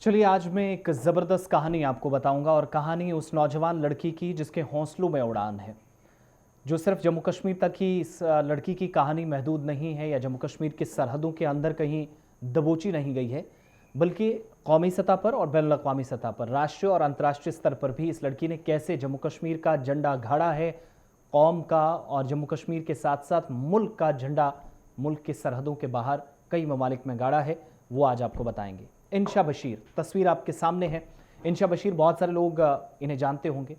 चलिए आज मैं एक ज़बरदस्त कहानी आपको बताऊंगा और कहानी उस नौजवान लड़की की जिसके हौसलों में उड़ान है। जो सिर्फ जम्मू कश्मीर तक ही इस लड़की की कहानी महदूद नहीं है या जम्मू कश्मीर की सरहदों के अंदर कहीं दबोची नहीं गई है, बल्कि कौमी सतह पर और बैनुल अक़वामी सतह पर, राष्ट्रीय और अंतर्राष्ट्रीय स्तर पर भी इस लड़की ने कैसे जम्मू कश्मीर का झंडा गाड़ा है, कौम का और जम्मू कश्मीर के साथ साथ मुल्क का झंडा मुल्क की सरहदों के बाहर कई ममालिक में गाड़ा है, वो आज आपको बताएंगे। इंशा बशीर, तस्वीर आपके सामने है। इंशा बशीर, बहुत सारे लोग इन्हें जानते होंगे।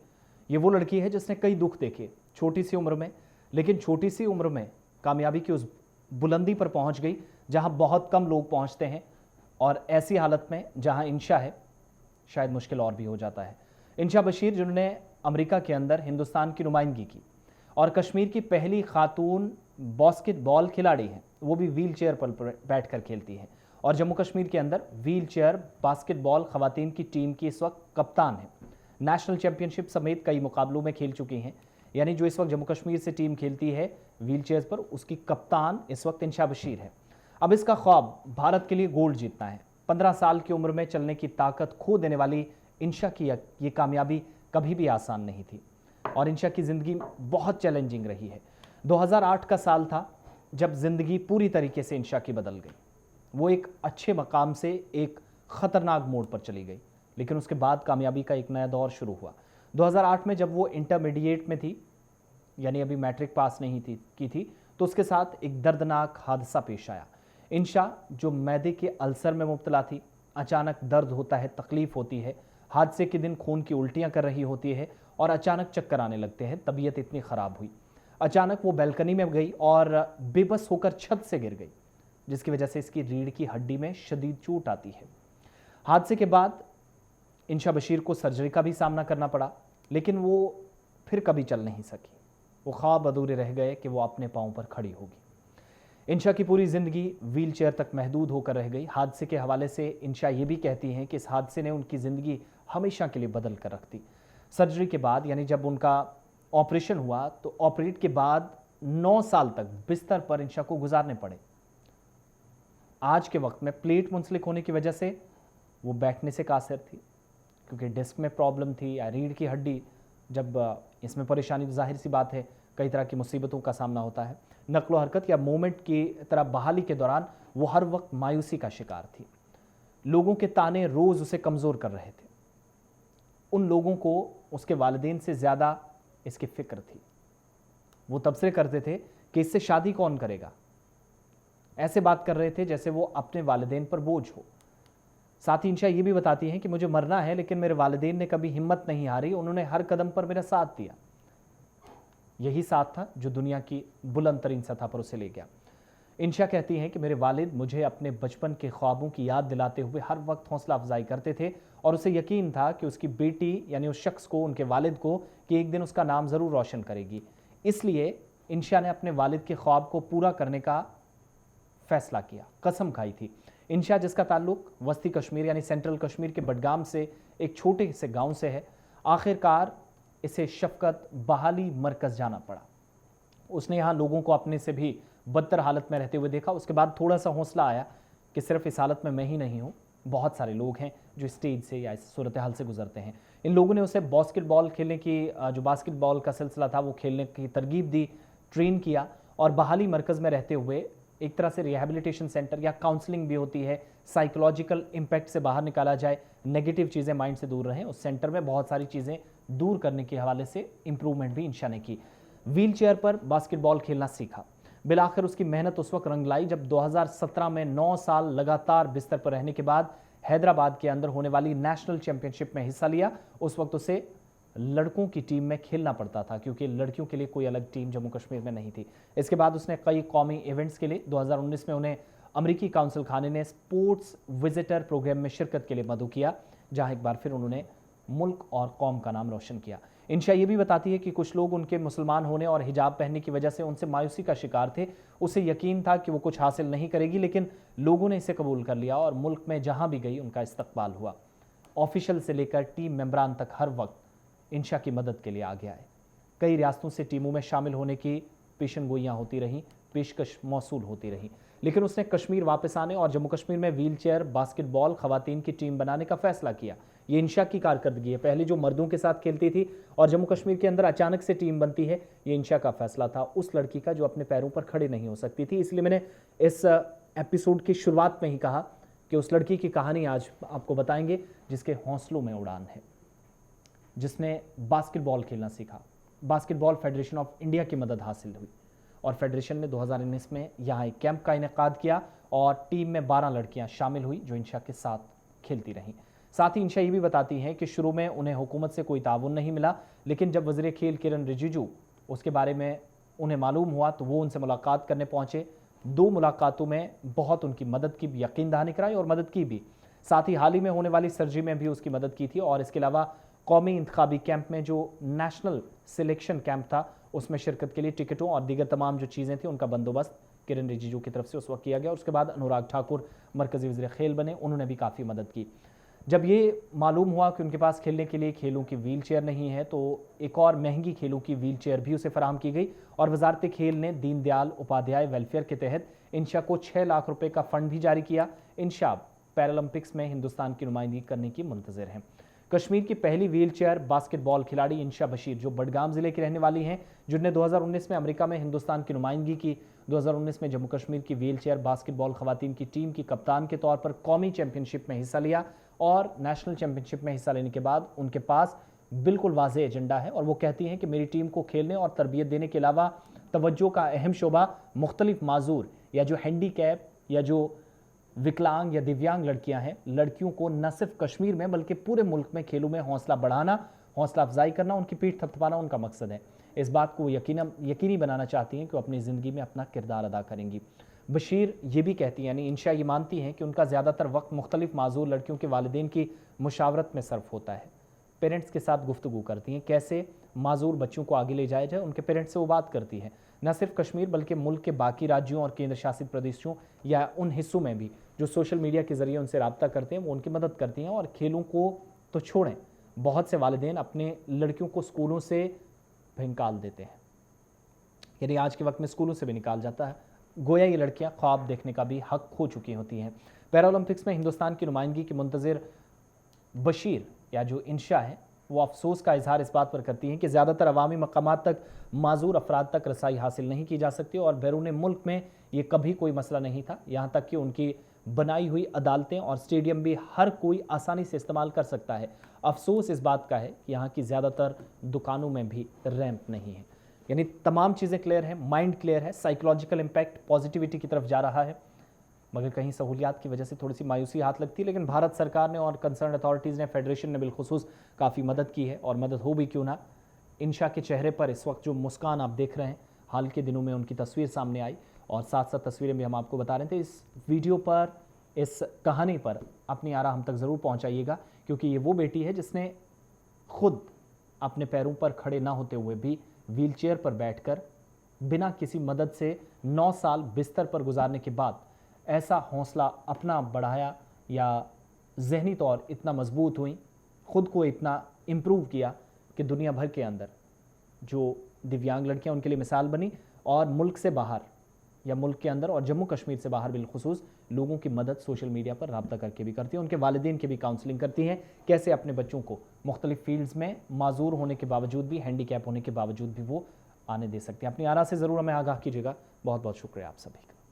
ये वो लड़की है जिसने कई दुख देखे छोटी सी उम्र में, लेकिन छोटी सी उम्र में कामयाबी की उस बुलंदी पर पहुंच गई जहां बहुत कम लोग पहुंचते हैं, और ऐसी हालत में जहां इंशा है शायद मुश्किल और भी हो जाता है। इंशा बशीर, जिन्होंने अमेरिका के अंदर हिंदुस्तान की नुमाइंदगी की और कश्मीर की पहली खातून बास्केटबॉल खिलाड़ी हैं, वो भी व्हील चेयर पर बैठकर खेलती हैं, और जम्मू कश्मीर के अंदर व्हील चेयर बास्केटबॉल खवातीन की टीम की इस वक्त कप्तान है। नेशनल चैंपियनशिप समेत कई मुकाबलों में खेल चुकी हैं। यानी जो इस वक्त जम्मू कश्मीर से टीम खेलती है व्हील चेयर्स पर, उसकी कप्तान इस वक्त इंशा बशीर है। अब इसका ख्वाब भारत के लिए गोल्ड जीतना है। 15 साल की उम्र में चलने की ताकत खो देने वाली इंशा की ये कामयाबी कभी भी आसान नहीं थी, और इंशा की ज़िंदगी बहुत चैलेंजिंग रही है। 2008 का साल था जब ज़िंदगी पूरी तरीके से इंशा की बदल गई। वो एक अच्छे मकाम से एक ख़तरनाक मोड़ पर चली गई, लेकिन उसके बाद कामयाबी का एक नया दौर शुरू हुआ। 2008 में जब वो इंटरमीडिएट में थी, यानी अभी मैट्रिक पास नहीं की थी, तो उसके साथ एक दर्दनाक हादसा पेश आया। इंशा, जो मैदे के अल्सर में मुब्तला थी, अचानक दर्द होता है, तकलीफ़ होती है, हादसे के दिन खून की उल्टियाँ कर रही होती है और अचानक चक्कर आने लगते हैं। तबीयत इतनी ख़राब हुई, अचानक वो बैल्कनी में गई और बेबस होकर छत से गिर गई, जिसकी वजह से इसकी रीढ़ की हड्डी में शदीद चोट आती है। हादसे के बाद इंशा बशीर को सर्जरी का भी सामना करना पड़ा, लेकिन वो फिर कभी चल नहीं सकी। वो ख्वाब अधूरे रह गए कि वो अपने पाँव पर खड़ी होगी। इंशा की पूरी ज़िंदगी व्हील चेयर तक महदूद होकर रह गई। हादसे के हवाले से इंशा ये भी कहती हैं कि इस हादसे ने उनकी ज़िंदगी हमेशा के लिए बदल कर रख दी। सर्जरी के बाद, यानी जब उनका ऑपरेशन हुआ, तो ऑपरेट के बाद 9 साल तक बिस्तर पर इंशा को गुजारने पड़े। आज के वक्त में प्लेट मुंसलिक होने की वजह से वो बैठने से कासिर थी, क्योंकि डिस्क में प्रॉब्लम थी या रीढ़ की हड्डी, जब इसमें परेशानी, तो जाहिर सी बात है कई तरह की मुसीबतों का सामना होता है। नक्लो हरकत या मूवमेंट की तरह बहाली के दौरान वो हर वक्त मायूसी का शिकार थी। लोगों के ताने रोज़ उसे कमज़ोर कर रहे थे। उन लोगों को उसके वालिदैन से ज़्यादा इसकी फ़िक्र थी। वो तबसरे करते थे कि इससे शादी कौन करेगा। ऐसे बात कर रहे थे जैसे वो अपने वालिदैन पर बोझ हो। साथ ही इंशा ये भी बताती हैं कि मुझे मरना है, लेकिन मेरे वालिदैन ने कभी हिम्मत नहीं हारी, उन्होंने हर कदम पर मेरा साथ दिया। यही साथ था जो दुनिया की बुलंद तरीन सतह पर उसे ले गया। इंशा कहती हैं कि मेरे वालिद मुझे अपने बचपन के ख्वाबों की याद दिलाते हुए हर वक्त हौसला अफजाई करते थे, और उसे यकीन था कि उसकी बेटी, यानी उस शख्स को, उनके वालिद को, कि एक दिन उसका नाम ज़रूर रोशन करेगी। इसलिए इंशा ने अपने वालिद के ख्वाब को पूरा करने का फैसला किया, कसम खाई थी। इंशा, जिसका ताल्लुक वस्ती कश्मीर यानी सेंट्रल कश्मीर के बडगाम से, एक छोटे से गांव से है, आखिरकार इसे शफकत बहाली मरकज़ जाना पड़ा। उसने यहाँ लोगों को अपने से भी बदतर हालत में रहते हुए देखा। उसके बाद थोड़ा सा हौसला आया कि सिर्फ इस हालत में मैं ही नहीं हूँ, बहुत सारे लोग हैं जो स्टेज से या इस सूरत हाल से गुजरते हैं। इन लोगों ने उसे बास्केटबॉल खेलने की, जो बास्केटबॉल का सिलसिला था, वो खेलने की तरगीब दी, ट्रेन किया, और बहाली मरकज़ में रहते हुए एक तरह से रिहैबिलिटेशन सेंटर या काउंसलिंग भी होती है, साइकोलॉजिकल इम्पैक्ट से बाहर निकाला जाए, नेगेटिव चीज़ें माइंड से दूर रहें, उस सेंटर में बहुत सारी चीज़ें दूर करने के हवाले से इम्प्रूवमेंट भी इंशा ने की। व्हील चेयर पर बास्केटबॉल खेलना सीखा। बिलाखिर उसकी मेहनत उस वक्त रंग लाई जब 2017 में 9 साल लगातार बिस्तर पर रहने के बाद हैदराबाद के अंदर होने वाली नेशनल चैंपियनशिप में हिस्सा लिया। उस वक्त उसे लड़कों की टीम में खेलना पड़ता था, क्योंकि लड़कियों के लिए कोई अलग टीम जम्मू कश्मीर में नहीं थी। इसके बाद उसने कई कौमी इवेंट्स के लिए 2019 में उन्हें अमरीकी काउंसिल खाने ने स्पोर्ट्स विजिटर प्रोग्राम में शिरकत के लिए मदऊ किया, जहां एक बार फिर उन्होंने मुल्क और कौम का नाम रोशन किया। इंशा ये भी बताती है कि कुछ लोग उनके मुसलमान होने और हिजाब पहनने की वजह से उनसे मायूसी का शिकार थे। उसे यकीन था कि वो कुछ हासिल नहीं करेगी, लेकिन लोगों ने इसे कबूल कर लिया और मुल्क में जहां भी गई उनका इस्तकबाल हुआ। ऑफिशियल से लेकर टीम मेंबरान तक हर वक्त इंशा की मदद के लिए आगे आए। कई रियासतों से टीमों में शामिल होने की पेशनगोइयाँ होती रहीं, पेशकश मौसूल होती रही। लेकिन उसने कश्मीर वापस आने और जम्मू कश्मीर में व्हीलचेयर बास्केटबॉल खवातीन की टीम बनाने का फैसला किया। ये इंशा की कारकर्दगी है। पहले जो मर्दों के साथ खेलती थी और जम्मू कश्मीर के अंदर अचानक से टीम बनती है, ये इंशा का फैसला था, उस लड़की का जो अपने पैरों पर खड़े नहीं हो सकती थी। इसलिए मैंने इस एपिसोड की शुरुआत में ही कहा कि उस लड़की की कहानी आज आपको बताएंगे जिसके हौसलों में उड़ान है, जिसने बास्केटबॉल खेलना सीखा। बास्केटबॉल फेडरेशन ऑफ इंडिया की मदद हासिल हुई और फेडरेशन ने 2019 में यहाँ एक कैंप का इनेकाद किया और टीम में 12 लड़कियां शामिल हुई जो इंशा के साथ खेलती रहीं। साथ ही इंशा ये भी बताती हैं कि शुरू में उन्हें हुकूमत से कोई ताउन नहीं मिला, लेकिन जब वज़ीर खेल किरण रिजिजू उसके बारे में उन्हें मालूम हुआ तो वो उनसे मुलाकात करने पहुंचे। 2 मुलाकातों में बहुत उनकी मदद की, यकीन दहानी कराई और मदद की भी। साथ ही हाल ही में होने वाली सर्जरी में भी उसकी मदद की थी और इसके अलावा कौमी इंतखाबी कैंप में जो नेशनल सिलेक्शन कैंप था उसमें शिरकत के लिए टिकटों और दीगर तमाम जो चीज़ें थी उनका बंदोबस्त किरण रिजिजू की तरफ से उस वक्त किया गया। उसके बाद अनुराग ठाकुर मरकज़ी वज़ीर खेल बने, उन्होंने भी काफ़ी मदद की। जब ये मालूम हुआ कि उनके पास खेलने के लिए खेलों की व्हील चेयर नहीं है तो एक और महंगी खेलों की व्हील चेयर भी उसे फराहम की गई और वजारत खेल ने दीनदयाल उपाध्याय वेलफेयर के तहत इंशा को 6 लाख रुपए का फंड भी जारी किया। इंशा पैरालंपिक्स में हिंदुस्तान की नुमाइंदगी करने की मुंतज़िर हैं। कश्मीर की पहली व्हील चेयर बास्केटबॉल खिलाड़ी इंशा बशीर जो बडगाम जिले की रहने वाली हैं, जिन्होंने 2019 में अमेरिका में हिंदुस्तान की नुमाइंदगी की। 2019 में जम्मू कश्मीर की व्हील चेयर बास्केटबॉल खवातीन की टीम की कप्तान के तौर पर कौमी चैंपियनशिप में हिस्सा लिया और नेशनल चैंपियनशिप में हिस्सा लेने के बाद उनके पास बिल्कुल वाज़ेह एजेंडा है और वो कहती हैं कि मेरी टीम को खेलने और तरबियत देने के अलावा तवज्जो का अहम शोबा मुख्तलिफ माजूर या जो हैंडीकैप या जो विकलांग या दिव्यांग लड़कियां हैं, लड़कियों को न सिर्फ कश्मीर में बल्कि पूरे मुल्क में खेलों में हौसला बढ़ाना, हौसला अफजाई करना, उनकी पीठ थपथपाना उनका मकसद है। इस बात को यकीनी बनाना चाहती हैं कि वो अपनी ज़िंदगी में अपना किरदार अदा करेंगी। बशीर ये भी कहती हैं, यानी इंशा ये मानती हैं कि उनका ज़्यादातर वक्त मुख्तलिफ माजूर लड़कियों के वालिदैन की मुशावरत में सर्फ होता है। पेरेंट्स के साथ गुफ्तगू करती हैं, कैसे माजूर बच्चों को आगे ले जाया जाए, उनके पेरेंट्स से वो बात करती हैं। न सिर्फ कश्मीर बल्कि मुल्क के बाकी राज्यों और केंद्र शासित प्रदेशों या उन हिस्सों में भी जो सोशल मीडिया के ज़रिए उनसे रब्ता करते हैं वो उनकी मदद करती हैं। और खेलों को तो छोड़ें, बहुत से वालिदैन अपने लड़कियों को स्कूलों से भी निकाल देते हैं, यानी आज के वक्त में स्कूलों से भी निकाल जाता है। गोया ये लड़कियां ख्वाब देखने का भी हक खो चुकी होती हैं। पैरालंपिक्स में हिंदुस्तान की नुमाइंदगी की मुंतज़िर बशीर या जो इंशा है वो अफसोस का इजहार इस बात पर करती हैं कि ज़्यादातर अवामी मकामात तक माजूर अफराद तक रसाई हासिल नहीं की जा सकती और बैरून मुल्क में ये कभी कोई मसला नहीं था। यहाँ तक कि उनकी बनाई हुई अदालतें और स्टेडियम भी हर कोई आसानी से इस्तेमाल कर सकता है। अफसोस इस बात का है कि यहाँ की ज़्यादातर दुकानों में भी रैंप नहीं है। यानी तमाम चीज़ें क्लियर हैं, माइंड क्लियर है, साइकोलॉजिकल इम्पैक्ट पॉजिटिविटी की तरफ जा रहा है, मगर कहीं सहूलियात की वजह से थोड़ी सी मायूसी हाथ लगती है। लेकिन भारत सरकार ने और कंसर्न अथॉरिटीज़ ने, फेडरेशन ने बिलखुसूस काफ़ी मदद की है और मदद हो भी क्यों ना। इंशा के चेहरे पर इस वक्त जो मुस्कान आप देख रहे हैं, हाल के दिनों में उनकी तस्वीर सामने आई और साथ साथ तस्वीरें भी हम आपको बता रहे थे। इस वीडियो पर, इस कहानी पर अपनी आरा हम तक ज़रूर पहुँचाइएगा, क्योंकि ये वो बेटी है जिसने खुद अपने पैरों पर खड़े ना होते हुए भी व्हील चेयर पर बैठकर बिना किसी मदद से 9 साल बिस्तर पर गुजारने के बाद ऐसा हौसला अपना बढ़ाया या जहनी तौर इतना मजबूत हुई, ख़ुद को इतना इम्प्रूव किया कि दुनिया भर के अंदर जो दिव्यांग लड़कियां उनके लिए मिसाल बनी और मुल्क से बाहर या मुल्क के अंदर और जम्मू कश्मीर से बाहर बिलखुसूस लोगों की मदद सोशल मीडिया पर रब्ता करके भी करती हैं। उनके वालिदैन की भी काउंसलिंग करती हैं, कैसे अपने बच्चों को मुख्तलिफ फील्ड्स में माजूर होने के बावजूद भी, हैंडीकैप होने के बावजूद भी वो आने दे सकते हैं। अपनी आरा से ज़रूर हमें आगाह कीजिएगा। बहुत बहुत शुक्रिया आप सभी का।